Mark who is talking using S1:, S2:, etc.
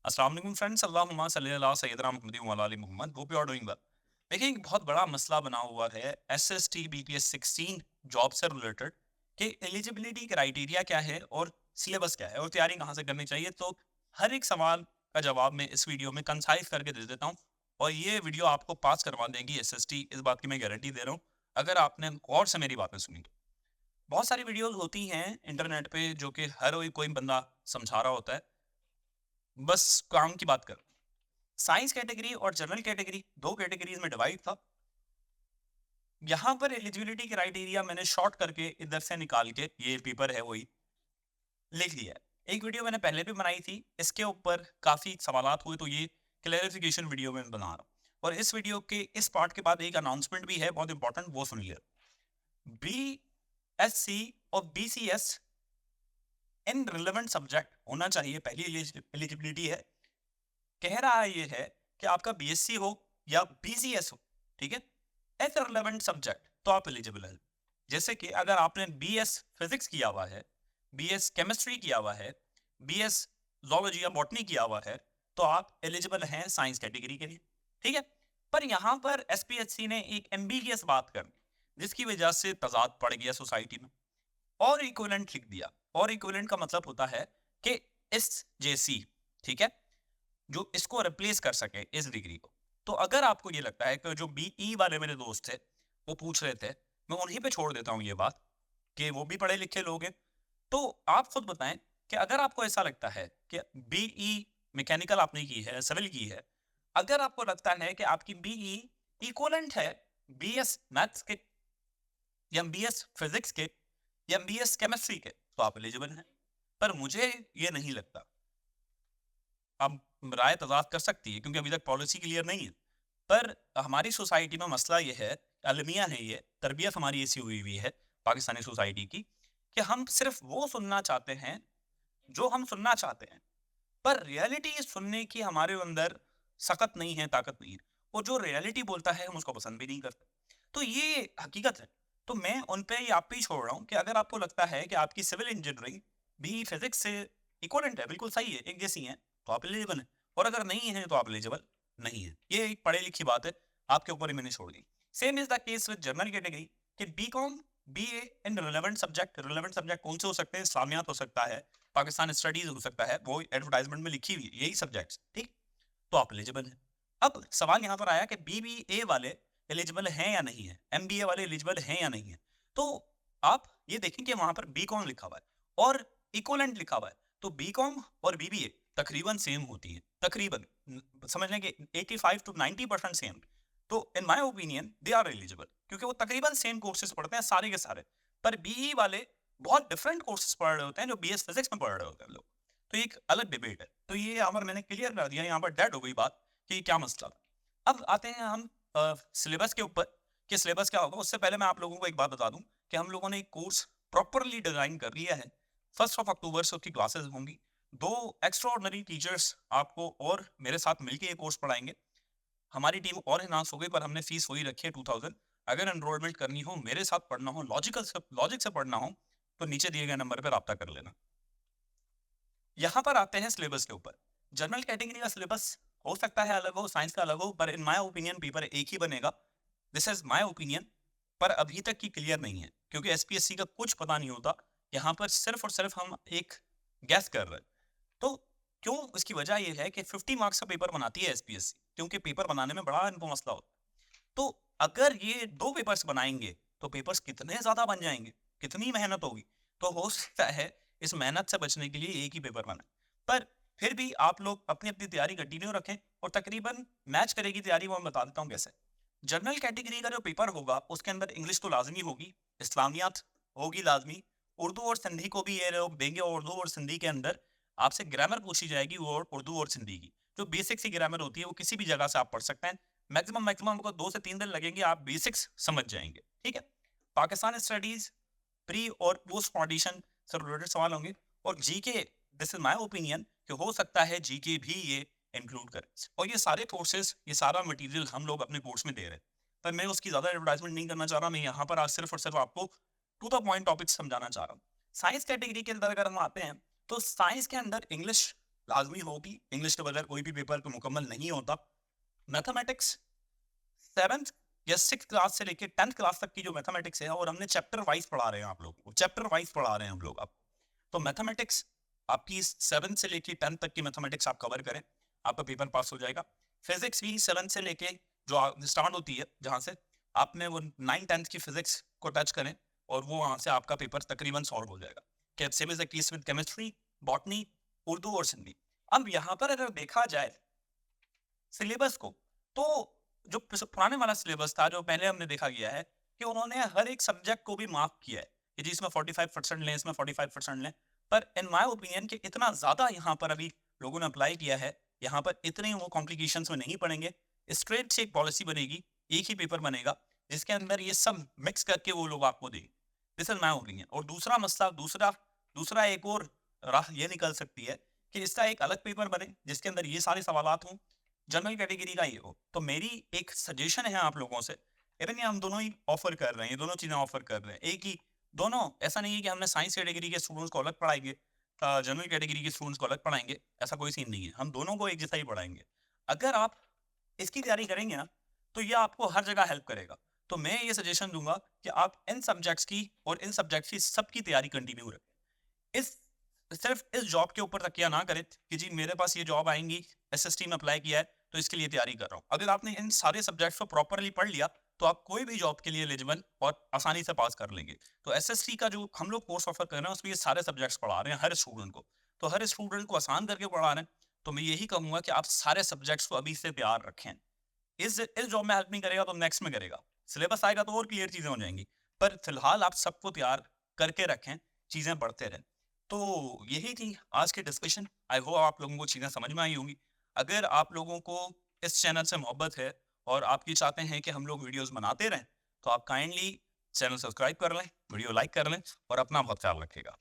S1: अस्सलाम वालेकुम फ्रेंड्स, अल्लाहुम्मा सल्ली अला सय्यिदना मुहम्मद व अला आलि Muhammad. Hope you are doing well. देखिए, एक बहुत बड़ा मसला बना हुआ है एसएसटी बीपीएस 16 जॉब से रिलेटेड कि एलिजिबिलिटी क्राइटेरिया क्या है और सिलेबस क्या है और तैयारी कहाँ से करनी चाहिए। तो हर एक सवाल का जवाब मैं इस वीडियो में कंसाइज करके दे देता हूँ और ये वीडियो आपको पास करवा देगी एसएसटी, इस बात की मैं गारंटी दे रहा हूँ अगर आपने गौर से मेरी बातें सुनी तो। बहुत सारी वीडियोस होती हैं इंटरनेट पे जो कि हर कोई बंदा समझा रहा होता है, बस काम की बात कर। साइंस कैटेगरी और जनरल कैटेगरी दो कैटेगरीज में डिवाइड था। यहाँ पर एलिजिबिलिटी क्राइटेरिया मैंने शॉर्ट करके इधर से निकाल के, ये पेपर है वही, लिख लिया है। एक वीडियो मैंने पहले भी बनाई थी, इसके ऊपर काफी सवालात हुए तो ये क्लैरिफिकेशन वीडियो में बना रहा हूँ। और इस वीडियो के इस पार्ट के बाद एक अनाउंसमेंट भी है बहुत इंपॉर्टेंट, वो सुनिए। बी एस सी और B C S in relevant subject होना चाहिए, पहली एलिजिबिलिटी है। कह रहा है ये है कि आपका बीएससी हो या बीसीएस हो, ठीक है, एज अ रिलेवेंट सब्जेक्ट तो आप एलिजिबल है। जैसे कि अगर आपने बीएस फिजिक्स किया हुआ है, बीएस केमिस्ट्री किया हुआ है, बीएस जोलॉजी या बॉटनी किया हुआ है, तो आप एलिजिबल हैं साइंस कैटेगरी के लिए, ठीक है। पर यहाँ पर एसपीएचसी ने एक एम्बिगियस बात कर दी, जिसकी वजह से तजाद पड़ गया सोसाइटी में, और इक्विवेलेंट लिख दिया। और इक्विवेलेंट का मतलब होता है कि इस जैसी, ठीक है, जो इसको रिप्लेस कर सके इस डिग्री को। तो अगर आपको ये लगता है कि जो बीई वाले मेरे दोस्त थे वो पूछ रहे थे, मैं उन्हीं पे छोड़ देता हूँ ये बात कि वो भी पढ़े लिखे लोग हैं। तो आप खुद बताएं कि अगर आपको ऐसा लगता है कि बीई मैकेनिकल आपने की है, सिविल की है, अगर आपको लगता है कि आपकी बीई इक्वलेंट है बीएस मैथ्स के या बीएस फिजिक्स के या बीएस केमिस्ट्री के, तो आप एलिजिबल हैं। पर मुझे ये नहीं लगता। अब राय तजाद कर सकती है क्योंकि अभी तक पॉलिसी क्लियर नहीं है। पर हमारी सोसाइटी में मसला ये है, अलमिया है, ये तरबियत हमारी ऐसी हुई हुई है पाकिस्तानी सोसाइटी की, कि हम सिर्फ वो सुनना चाहते हैं जो हम सुनना चाहते हैं, पर रियलिटी सुनने की हमारे अंदर सख्त नहीं है, ताकत नहीं है। वो जो रियलिटी बोलता है हम उसको पसंद भी नहीं करते। तो ये हकीकत है। तो मैं उन पे आप पे ही छोड़ रहा हूँ कि अगर आपको लगता है कि आपकी सिविल इंजीनियरिंग भी फिजिक्स से इक्वलेंट है, बिल्कुल सही है, एक जैसी है, तो आप एलिजिबल हैं। और अगर नहीं है तो आप एलिजिबल नहीं है। ये एक पढ़े लिखी बात है, आपके ऊपर ही मैंने छोड़ दी। Same is the case with general category कि B Com B A in relevant subject. Relevant subject कौन से हो सकते हैं? इस्लामियात हो सकता है, पाकिस्तान स्टडीज हो सकता है, वो एडवर्टाइजमेंट में लिखी हुई है यही सब्जेक्ट्स, ठीक। तो आप एलिजिबल हैं। अब सवाल यहाँ पर आया कि बीबीए वाले एलिजिबल हैं या नहीं है, एमबीए वाले एलिजिबल हैं या नहीं है। तो आप ये देखें कि वहां पर बी कॉम लिखा हुआ है और इक्वलेंट लिखा हुआ है। तो बी कॉम और बीबीए तकरीबन सेम होती है, तकरीबन, समझ लें कि 85 to 90% सेम। तो in my opinion they are eligible, क्योंकि वो तकरीबन सेम कोर्सेज पढ़ते हैं सारे के सारे। पर बीई वाले बहुत डिफरेंट कोर्सेज पढ़ रहे होते हैं जो बीएस फिजिक्स में पढ़ रहे होते हैं लोग। तो एक अलग डिबेट है। तो ये यहाँ पर मैंने क्लियर कर दिया, यहाँ पर डेड हो गई बात कि क्या मसला था। अब आते हैं हम सिलेबस के ऊपर कि सिलेबस क्या होगा। उससे पहले मैं आप लोगों को एक बात बता दूं कि हम लोगों ने एक कोर्स प्रॉपरली डिजाइन कर लिया है। 1 अक्टूबर से उसकी क्लासेस होंगी। दो एक्स्ट्राऑर्डिनरी टीचर्स आपको और मेरे साथ मिलकर ये कोर्स पढ़ाएंगे। हमारी टीम और इनहांस हो गई, पर हमने फीस वही रखी है 2000। अगर एनरोलमेंट करनी हो, मेरे साथ पढ़ना हो, लॉजिक से पढ़ना हो, तो नीचे दिए गए नंबर पर रब्ता कर लेना। यहाँ पर आते हैं सिलेबस के ऊपर। जनरल कैटेगरी का सिलेबस हो सकता है अलग हो, साइंस का अलग हो, पर इन माय ओपिनियन पेपर एक ही बनेगा। This is my opinion. पर अभी तक की क्लियर नहीं है क्योंकि एसपीएससी का कुछ पता नहीं होता। यहाँ पर सिर्फ और सिर्फ हम एक गैस कर रहे हैं। तो क्यों? इसकी वजह यह है कि 50 मार्क्स का पेपर बनाती है एसपीएससी, क्योंकि पेपर बनाने में बड़ा इनको मसला होता है। तो अगर ये दो पेपर्स बनाएंगे तो पेपर्स कितने ज्यादा बन जाएंगे, कितनी मेहनत होगी। तो हो सकता है इस मेहनत से बचने के लिए एक ही पेपर बने। पर फिर भी आप लोग अपनी अपनी तैयारी कंटिन्यू रखें और तकरीबन मैच करेगी तैयारी, वो मैं बता देता हूँ कैसे। जनरल कैटेगरी का जो पेपर होगा उसके अंदर इंग्लिश तो लाजमी होगी, इस्लामियात होगी लाजमी, उर्दू और सिंधी को भी ये लोग देंगे। और उर्दू और सिंधी के अंदर आपसे ग्रामर पूछी जाएगी, वो उर्दू और सिंधी की जो बेसिक सी ग्रामर होती है वो किसी भी जगह से आप पढ़ सकते हैं। मैक्सिमम मैक्सिमम आपको 2 से 3 दिन लगेंगे, आप बेसिक्स समझ जाएंगे, ठीक है। पाकिस्तान स्टडीज प्री और पोस्ट ऑडिशन से रिलेटेड सवाल होंगे। और GK, this is my opinion कि हो सकता है जीके भी ये इंक्लूड करें। और ये सारे कोर्सेज, ये सारा मटेरियल हम लोग अपने कोर्स में दे रहे हैं। पर मैं उसकी ज्यादा एडवर्टाइजमेंट नहीं करना चाह रहा। मैं यहाँ पर आज सिर्फ और सिर्फ आपको टू द पॉइंट टॉपिक समझाना चाह रहा हूँ। साइंस कैटेगरी के अंदर अगर हम आते हैं तो साइंस के अंदर इंग्लिश लाजमी हो कि इंग्लिश के बगैर कोई भी पेपर मुकम्मल नहीं होता। मैथमेटिक्स 7th या 6th क्लास से लेके 10th क्लास तक की जो मैथमेटिक्स है, और हमने चैप्टर वाइज पढ़ा रहे हैं आप लोगों को, चैप्टर वाइज पढ़ा रहे हैं हम लोग अब। तो मैथमेटिक्स आपकी 7th से लेके 10th तक की मैथमेटिक्स आप कवर करें, आपका पेपर पास हो जाएगा। फिजिक्स भी 7th से लेके जो स्टार्ट होती है, जहाँ से आपने वो 9th 10th की फिजिक्स को टच करें, और वो वहाँ से आपका पेपर तकरीबन सॉल्व हो जाएगा। Same is the case with chemistry, botany, Urdu और सिंधी। अब यहाँ पर अगर देखा जाए सिलेबस को, तो जो पुराने वाला सिलेबस था, जो पहले हमने देखा गया है कि उन्होंने हर एक सब्जेक्ट को भी मार्क किया है कि जी इसमें 45% लें, इसमें 45% लें। पर इन माय ओपिनियन कि इतना ज़्यादा यहाँ पर अभी लोगों ने अप्लाई किया है, यहाँ पर इतने वो कॉम्प्लिकेशंस में नहीं पड़ेंगे। स्ट्रेट से एक पॉलिसी बनेगी, एक ही पेपर बनेगा जिसके अंदर ये सब मिक्स करके वो लोग आपको देंगे। This is my opinion. और दूसरा मसला, दूसरा दूसरा एक और राह ये निकल सकती है कि इसका एक अलग पेपर बने जिसके अंदर ये सारे सवालात हों, जनरल कैटेगरी का ये हो। तो मेरी एक सजेशन है आप लोगों से, इवन ये हम दोनों ही ऑफर कर रहे हैं, ये दोनों चीज़ें ऑफर कर रहे हैं एक ही, दोनों। ऐसा नहीं है कि हमने साइंस कैटेगरी के स्टूडेंट्स को अलग पढ़ाएंगे, जनरल कैटेगरी के स्टूडेंट्स को अलग पढ़ाएंगे, ऐसा कोई सीन नहीं है, हम दोनों को एक जैसा ही पढ़ाएंगे। अगर आप इसकी तैयारी करेंगे ना, तो ये आपको हर जगह हेल्प करेगा। तो मैं ये सजेशन दूंगा कि आप इन सब्जेक्ट्स की और इन सब्जेक्ट्स की सबकी तैयारी कंटिन्यू रखें। इस सिर्फ इस जॉब के ऊपर तकिया ना करें कि जी मेरे पास ये जॉब आएंगी, एसएसटी में अप्लाई किया है तो इसके लिए तैयारी कर रहा हूँ। अगर आपने इन सारे सब्जेक्ट्स को प्रॉपरली पढ़ लिया तो आप कोई भी जॉब के लिए एलिजिबल और आसानी से पास कर लेंगे। तो एसएसटी का जो हम लोग कोर्स ऑफर कर रहे हैं उसमें ये सारे सब्जेक्ट्स पढ़ा रहे हैं हर स्टूडेंट को, तो हर स्टूडेंट को आसान करके पढ़ा रहे हैं। तो मैं यही कहूंगा कि आप सारे सब्जेक्ट्स को अभी से तैयार रखें। इस जॉब में हेल्प नहीं करेगा तो नेक्स्ट में करेगा, सिलेबस आएगा तो और क्लियर चीजें हो जाएंगी। पर फिलहाल आप सबको तैयार करके रखें, चीजें बढ़ते रहें। तो यही थी आज की डिस्कशन। आई होप आप लोगों को चीजें समझ में आई होंगी। अगर आप लोगों को इस चैनल से मोहब्बत है और आप ये चाहते हैं कि हम लोग वीडियोस बनाते रहें, तो आप काइंडली चैनल सब्सक्राइब कर लें, वीडियो लाइक कर लें और अपना बहुत ख्याल रखिएगा।